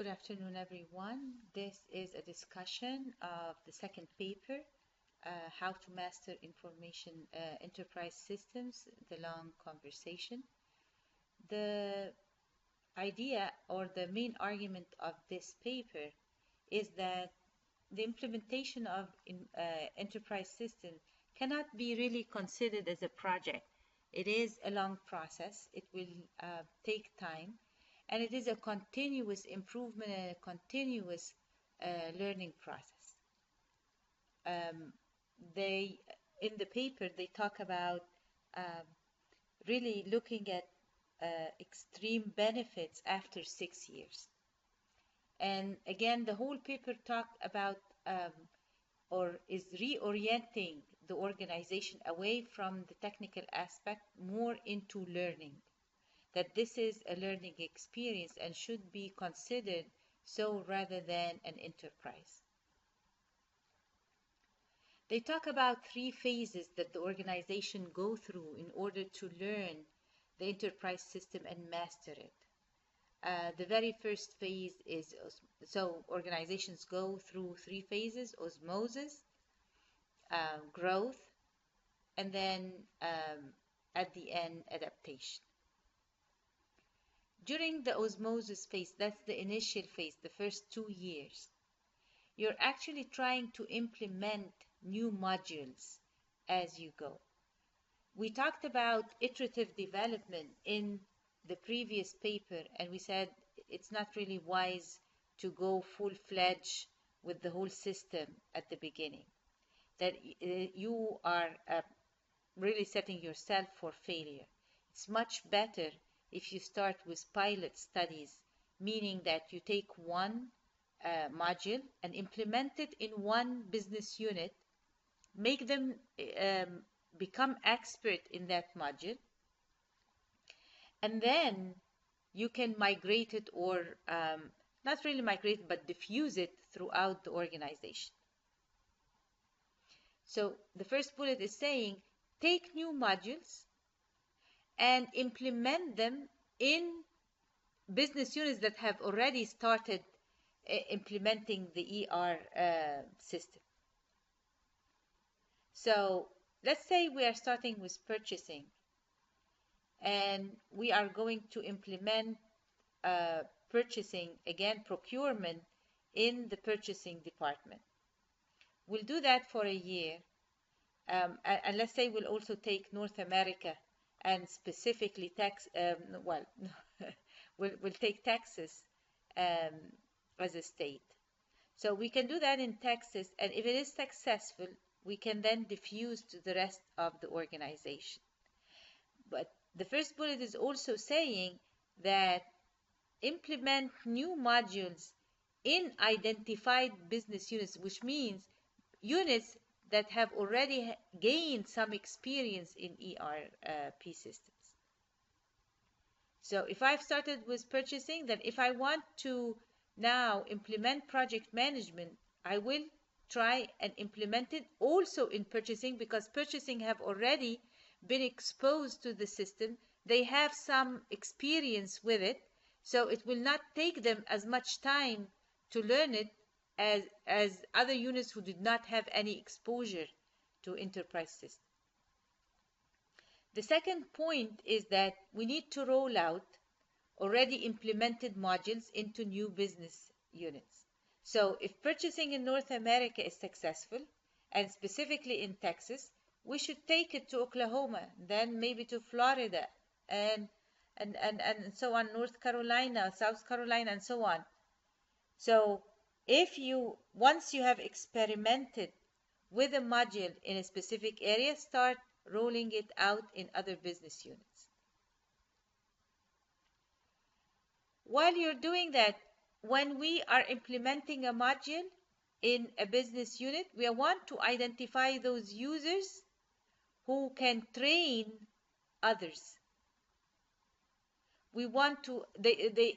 Good afternoon, everyone. This is a discussion of the second paper, How to Master Information Enterprise Systems, the long conversation. The idea or the main argument of this paper is that the implementation of enterprise system cannot be really considered as a project. It is a long process. It will take time, and it is a continuous improvement and a continuous learning process. They in the paper they talk about um, really looking at extreme benefits after 6 years. And again, the whole paper talked about or is reorienting the organization away from the technical aspect more into learning, that this is a learning experience and should be considered so rather than an enterprise. They talk about 3 phases that the organization go through in order to learn the enterprise system and master it. The very first phase is, so organizations go through 3 phases: osmosis, growth, and then at the end, adaptation. During the osmosis phase, that's the initial phase, the first 2 years, you're actually trying to implement new modules as you go. We talked about iterative development in the previous paper, and we said it's not really wise to go full-fledged with the whole system at the beginning, that you are really setting yourself for failure. It's much better if you start with pilot studies, meaning that you take one module and implement it in one business unit, make them become expert in that module, and then you can migrate it, or not really migrate, but diffuse it throughout the organization. So the first bullet is saying, take new modules and implement them in business units that have already started implementing the ER system. So let's say we are starting with purchasing, and we are going to implement purchasing, again, procurement in the purchasing department. We'll do that for a year, and let's say we'll also take North America and specifically we'll take Texas as a state. So we can do that in Texas, and if it is successful, we can then diffuse to the rest of the organization. But the first bullet is also saying that implement new modules in identified business units, which means units that have already gained some experience in ERP systems. So if I've started with purchasing, then if I want to now implement project management, I will try and implement it also in purchasing, because purchasing have already been exposed to the system. They have some experience with it, so it will not take them as much time to learn it as other units who did not have any exposure to enterprise system. The second point is that we need to roll out already implemented modules into new business units. So if purchasing in North America is successful, and specifically in Texas, we should take it to Oklahoma, then maybe to Florida, and so on, North Carolina, South Carolina, and so on. So once you have experimented with a module in a specific area, start rolling it out in other business units. While you're doing that, when we are implementing a module in a business unit, we want to identify those users who can train others. We want to,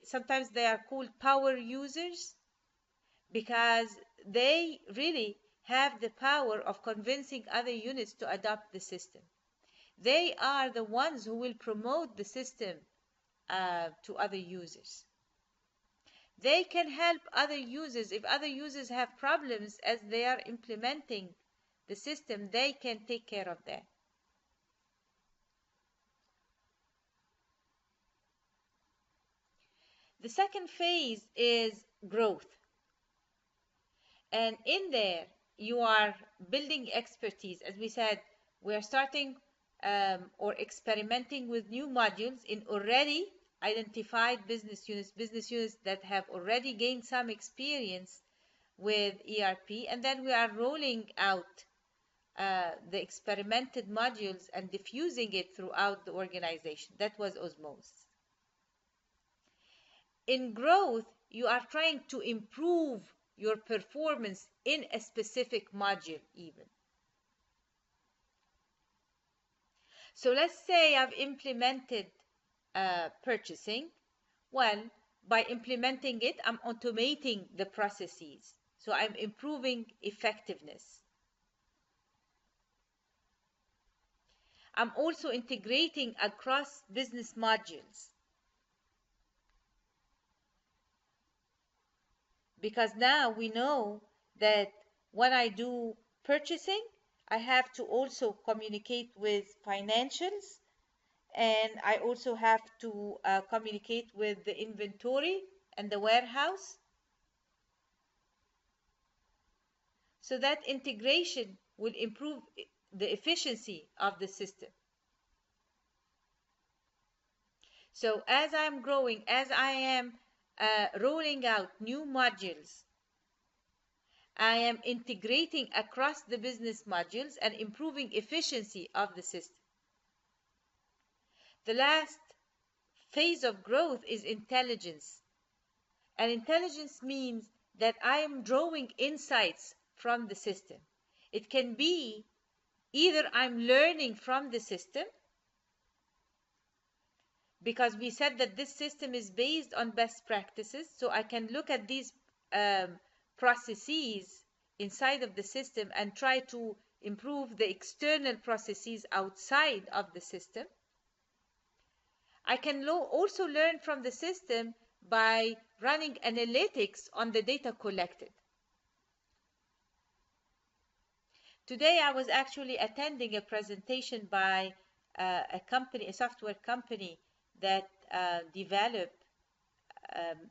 sometimes they are called power users, because they really have the power of convincing other units to adopt the system. They are the ones who will promote the system to other users. They can help other users. If other users have problems as they are implementing the system, they can take care of that. The second phase is growth. And in there, you are building expertise. As we said, we are starting or experimenting with new modules in already identified business units that have already gained some experience with ERP. And then we are rolling out the experimented modules and diffusing it throughout the organization. That was osmosis. In growth, you are trying to improve your performance in a specific module even. So let's say I've implemented purchasing. Well, by implementing it, I'm automating the processes. So I'm improving effectiveness. I'm also integrating across business modules. Because now we know that when I do purchasing, I have to also communicate with financials, and I also have to communicate with the inventory and the warehouse. So that integration will improve the efficiency of the system. So as I'm growing, as I am rolling out new modules, I am integrating across the business modules and improving efficiency of the system. The last phase of growth is intelligence. And intelligence means that I am drawing insights from the system. It can be either I'm learning from the system, because we said that this system is based on best practices, so I can look at these processes inside of the system and try to improve the external processes outside of the system. I can also learn from the system by running analytics on the data collected. Today I was actually attending a presentation by a company, a software company that developed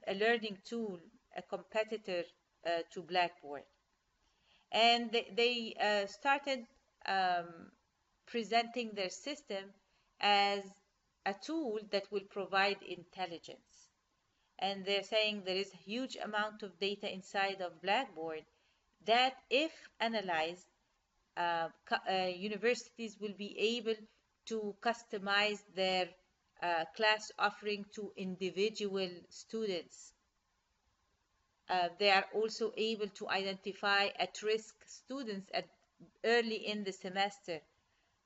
a learning tool, a competitor to Blackboard. And they started presenting their system as a tool that will provide intelligence. And they're saying there is a huge amount of data inside of Blackboard that, if analyzed, universities will be able to customize their class offering to individual students. They are also able to identify at-risk students early in the semester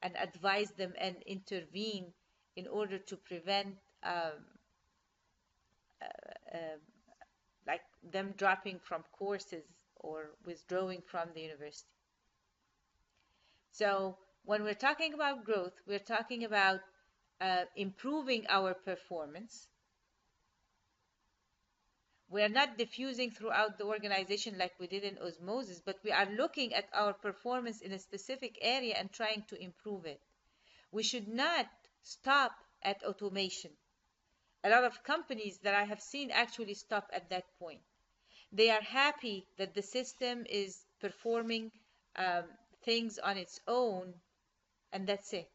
and advise them and intervene in order to prevent like them dropping from courses or withdrawing from the university. So when we're talking about growth, we're talking about improving our performance. We are not diffusing throughout the organization like we did in osmosis, but we are looking at our performance in a specific area and trying to improve it. We should not stop at automation. A lot of companies that I have seen actually stop at that point. They are happy that the system is performing things on its own, and that's it.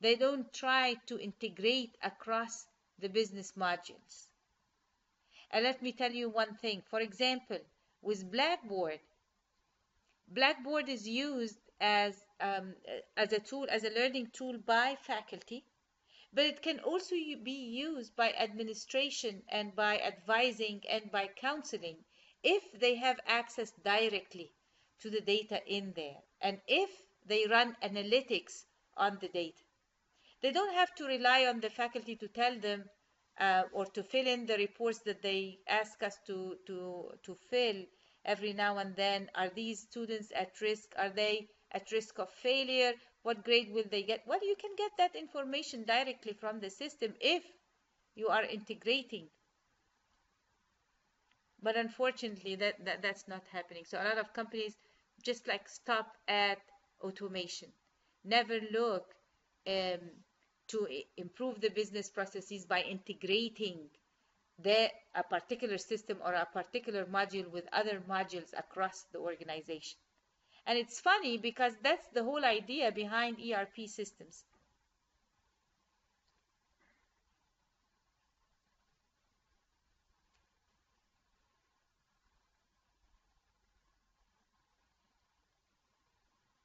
They don't try to integrate across the business modules. And let me tell you one thing. For example, with Blackboard, Blackboard is used as a tool, as a learning tool by faculty, but it can also be used by administration and by advising and by counseling if they have access directly to the data in there, and if they run analytics on the data. They don't have to rely on the faculty to tell them or to fill in the reports that they ask us to fill every now and then. Are these students at risk? Are they at risk of failure? What grade will they get? Well, you can get that information directly from the system if you are integrating But unfortunately, that's not happening. So a lot of companies just like stop at automation, never look um, to improve the business processes by integrating a particular system or a particular module with other modules across the organization. And it's funny because that's the whole idea behind ERP systems.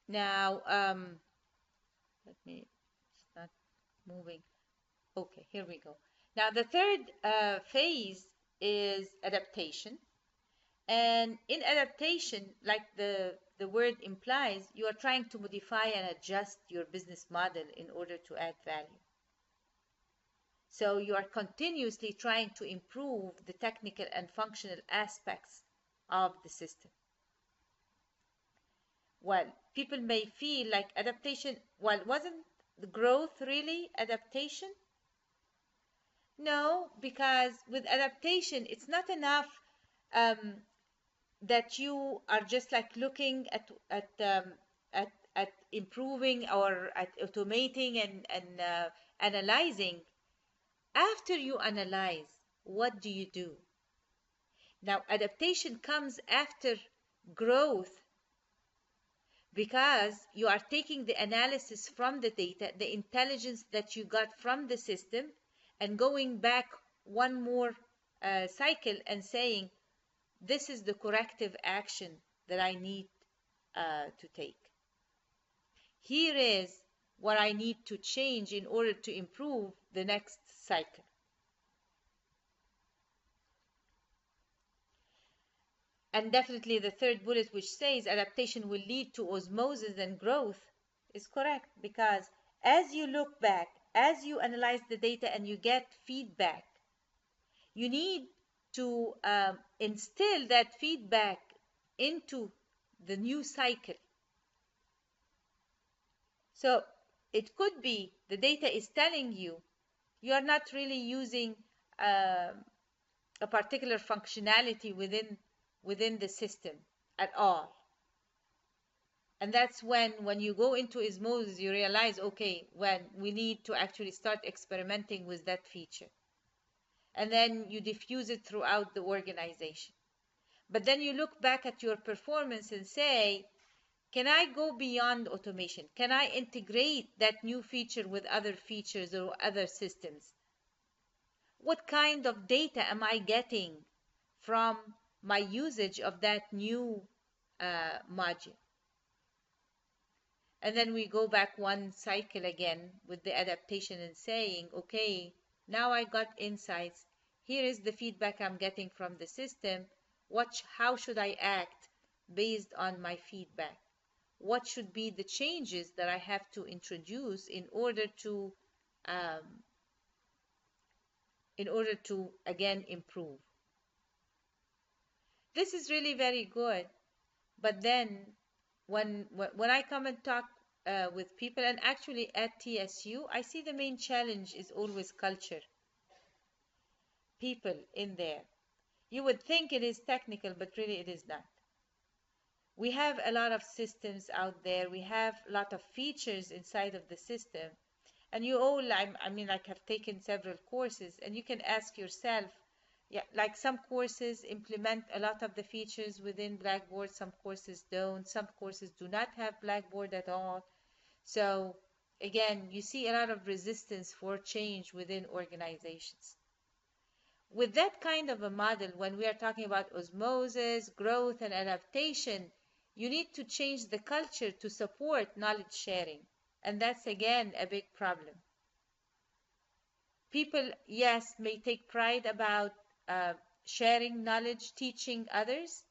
Now, let me, it's not moving. Okay, here we go. Now, the third phase is adaptation. And in adaptation, like the word implies, you are trying to modify and adjust your business model in order to add value. So you are continuously trying to improve the technical and functional aspects of the system. Well, people may feel like adaptation, well, wasn't the growth really adaptation? No, because with adaptation, it's not enough um, that you are just like looking at improving or at automating and analyzing. After you analyze, what do you do? Now, adaptation comes after growth because you are taking the analysis from the data, the intelligence that you got from the system, and going back one more cycle and saying, this is the corrective action that I need to take. Here is what I need to change in order to improve the next cycle. And definitely the third bullet, which says adaptation will lead to osmosis and growth, is correct, because as you look back, as you analyze the data and you get feedback, you need to instill that feedback into the new cycle. So it could be the data is telling you you are not really using a particular functionality within the system at all. And that's when you go into osmosis, you realize, okay, when we need to actually start experimenting with that feature. And then you diffuse it throughout the organization. But then you look back at your performance and say, can I go beyond automation? Can I integrate that new feature with other features or other systems? What kind of data am I getting from my usage of that new module? And then we go back one cycle again with the adaptation and saying, okay, now I got insights. Here is the feedback I'm getting from the system. How should I act based on my feedback? What should be the changes that I have to introduce in order to again improve? This is really very good. But then when I come and talk with people, and actually at TSU, I see the main challenge is always culture. People in there. You would think it is technical, but really it is not. We have a lot of systems out there. We have a lot of features inside of the system. And you all, I mean, like have taken several courses, and you can ask yourself, yeah, like some courses implement a lot of the features within Blackboard, some courses don't, some courses do not have Blackboard at all. So again, you see a lot of resistance for change within organizations. With that kind of a model, when we are talking about osmosis, growth, and adaptation, you need to change the culture to support knowledge sharing. And that's again a big problem. People, yes, may take pride about sharing knowledge, teaching others,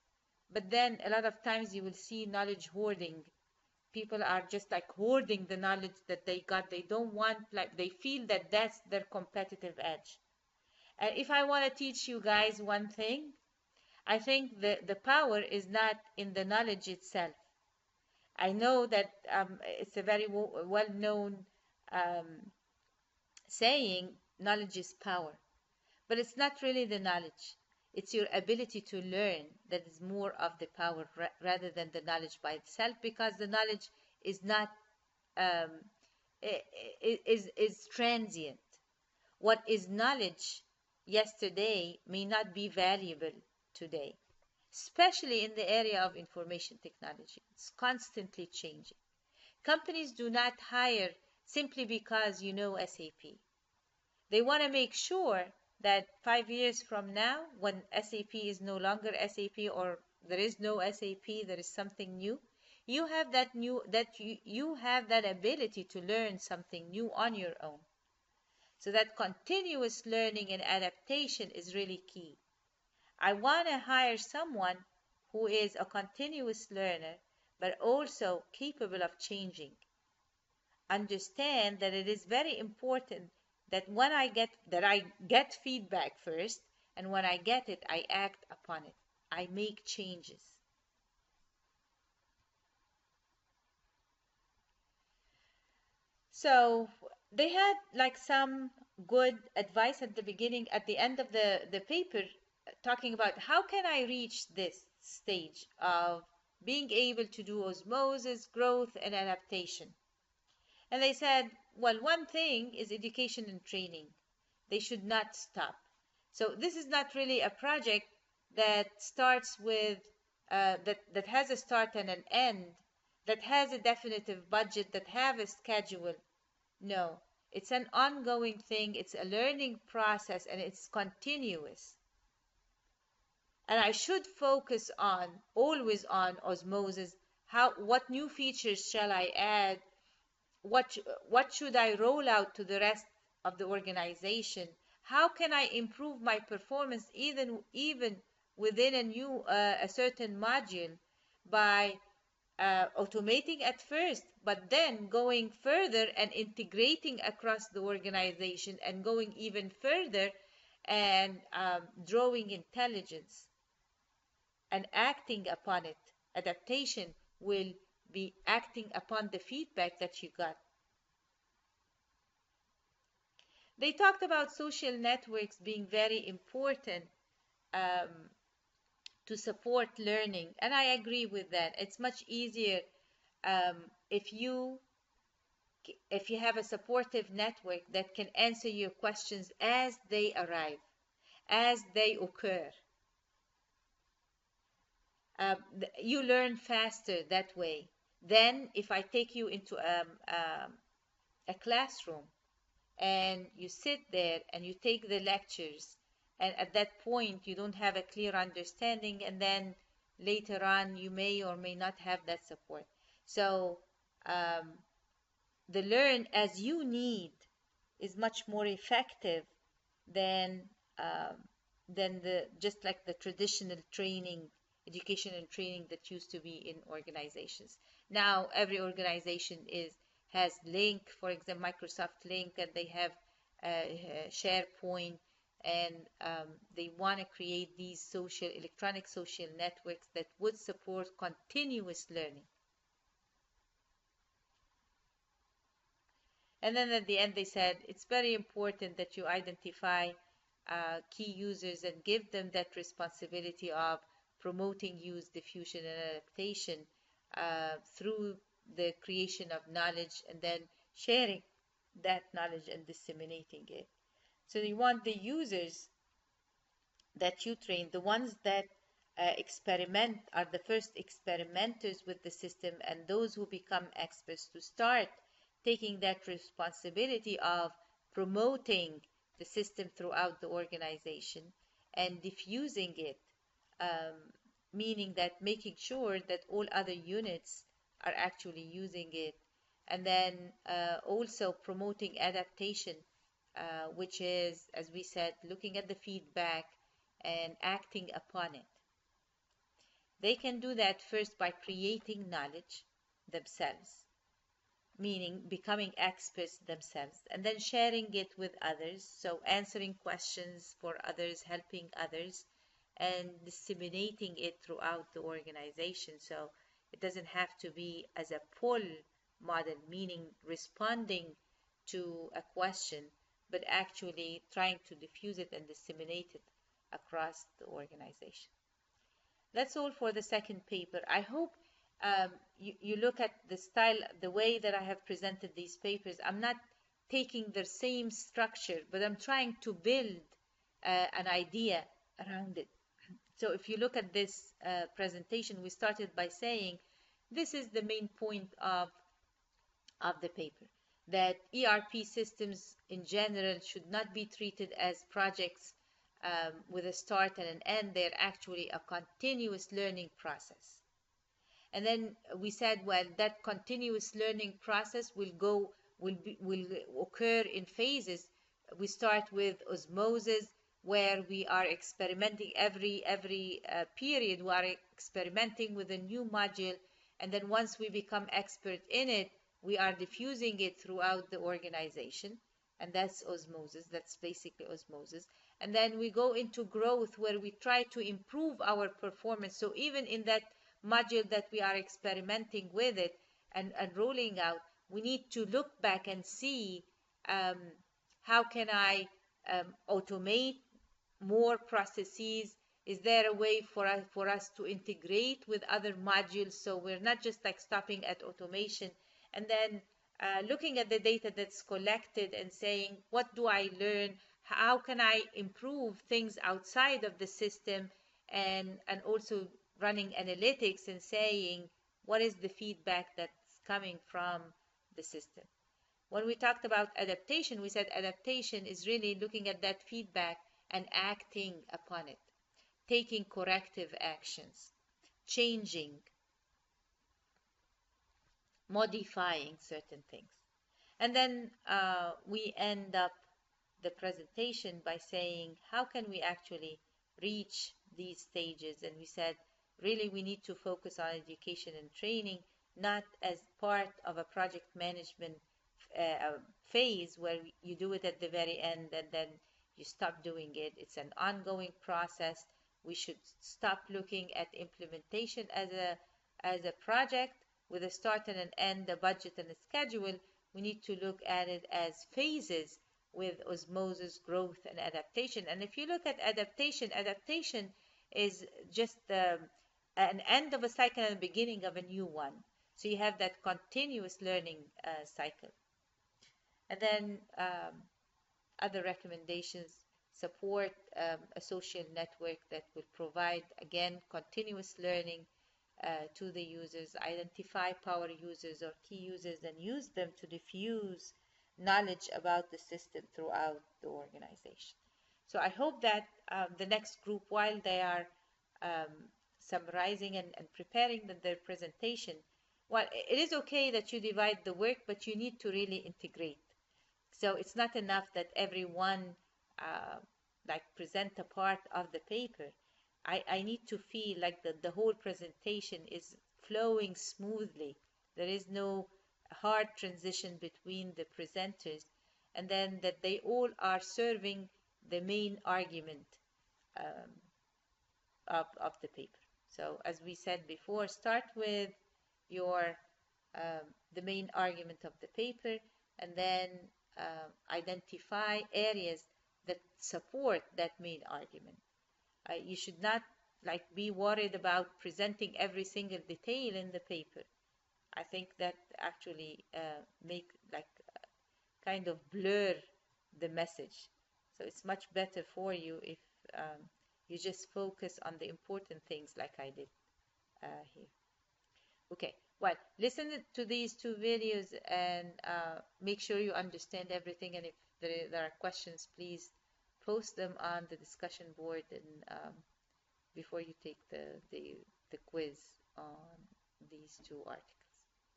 but then a lot of times you will see knowledge hoarding. People are just like hoarding the knowledge that they got. They don't want, like, they feel that that's their competitive edge. And if I want to teach you guys one thing, I think the power is not in the knowledge itself. I know that it's a very well-known saying, knowledge is power. But it's not really the knowledge. It's your ability to learn that is more of the power rather than the knowledge by itself, because the knowledge is not um, is transient. What is knowledge yesterday may not be valuable today, especially in the area of information technology. It's constantly changing. Companies do not hire simply because you know SAP. They want to make sure that 5 years from now, when SAP is no longer SAP or there is no SAP, there is something new, you have you have that ability to learn something new on your own. So that continuous learning and adaptation is really key. I want to hire someone who is a continuous learner, but also capable of changing. Understand that it is very important that I get feedback first, and when I get it, I act upon it. I make changes. So they had like some good advice at the beginning, at the end of the paper, talking about how can I reach this stage of being able to do osmosis, growth, and adaptation. And they said, well, one thing is education and training. They should not stop. So this is not really a project that starts with that has a start and an end, that has a definitive budget, that have a schedule. No, it's an ongoing thing. It's a learning process, and it's continuous. And I should focus on always on osmosis. What new features shall I add? what what should I roll out to the rest of the organization? How can I improve my performance even within a certain module by automating at first, but then going further and integrating across the organization and going even further and drawing intelligence and acting upon it. Adaptation will be acting upon the feedback that you got. They talked about social networks being very important um, to support learning, and I agree with that. It's much easier um, if you if you have a supportive network that can answer your questions as they arrive, as they occur. You learn faster that way than if I take you into a classroom and you sit there and you take the lectures, and at that point you don't have a clear understanding, and then later on you may or may not have that support. So um, the learn as you need is much more effective than um, than the just like the traditional training, education and training that used to be in organizations. Now every organization is has Link, for example, Microsoft Link, and they have SharePoint, and they want to create these electronic social networks that would support continuous learning. And then at the end, they said it's very important that you identify key users and give them that responsibility of promoting use, diffusion, and adaptation through the creation of knowledge and then sharing that knowledge and disseminating it. So you want the users that you train, the ones that experiment, are the first experimenters with the system, and those who become experts to start taking that responsibility of promoting the system throughout the organization and diffusing it, um, meaning that making sure that all other units are actually using it, and then also promoting adaptation, which is, as we said, looking at the feedback and acting upon it. They can do that first by creating knowledge themselves, meaning becoming experts themselves, and then sharing it with others, so answering questions for others, helping others, and disseminating it throughout the organization. So it doesn't have to be as a pull model, meaning responding to a question, but actually trying to diffuse it and disseminate it across the organization. That's all for the second paper. I hope you look at the style, the way that I have presented these papers. I'm not taking the same structure, but I'm trying to build an idea around it. So if you look at this presentation, we started by saying this is the main point of the paper, that ERP systems in general should not be treated as projects with a start and an end. They're actually a continuous learning process. And then we said, well, that continuous learning process will occur in phases. We start with osmosis, where we are experimenting every period. We are experimenting with a new module, and then once we become expert in it, we are diffusing it throughout the organization, and that's osmosis. That's basically osmosis. And then we go into growth, where we try to improve our performance. So even in that module that we are experimenting with it and rolling out, we need to look back and see how can I automate more processes. Is there a way for us to integrate with other modules, so we're not just like stopping at automation? And then looking at the data that's collected and saying, what do I learn? How can I improve things outside of the system? And also running analytics and saying, what is the feedback that's coming from the system? When we talked about adaptation, we said adaptation is really looking at that feedback and acting upon it, taking corrective actions, changing, modifying certain things. And then we end up the presentation by saying, how can we actually reach these stages? And we said, really, we need to focus on education and training, not as part of a project management phase where you do it at the very end and then you stop doing it. It's an ongoing process. We should stop looking at implementation as a project with a start and an end, a budget and a schedule. We need to look at it as phases with osmosis, growth, and adaptation. And if you look at adaptation, adaptation is just an end of a cycle and the beginning of a new one. So you have that continuous learning cycle. And then other recommendations: support a social network that will provide, again, continuous learning to the users, identify power users or key users and use them to diffuse knowledge about the system throughout the organization. So I hope that the next group, while they are summarizing and preparing their presentation, well, it is okay that you divide the work, but you need to really integrate. So it's not enough that everyone like present a part of the paper. I need to feel like the whole presentation is flowing smoothly. There is no hard transition between the presenters, and then that they all are serving the main argument of the paper. So as we said before, start with your the main argument of the paper, and then identify areas that support that main argument. You should not like be worried about presenting every single detail in the paper. I think that actually make like kind of blur the message. So it's much better for you if you just focus on the important things like I did here. Okay, well, listen to these two videos and make sure you understand everything. And if there are questions, please post them on the discussion board and before you take the quiz on these two articles.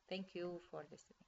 Thank you for listening.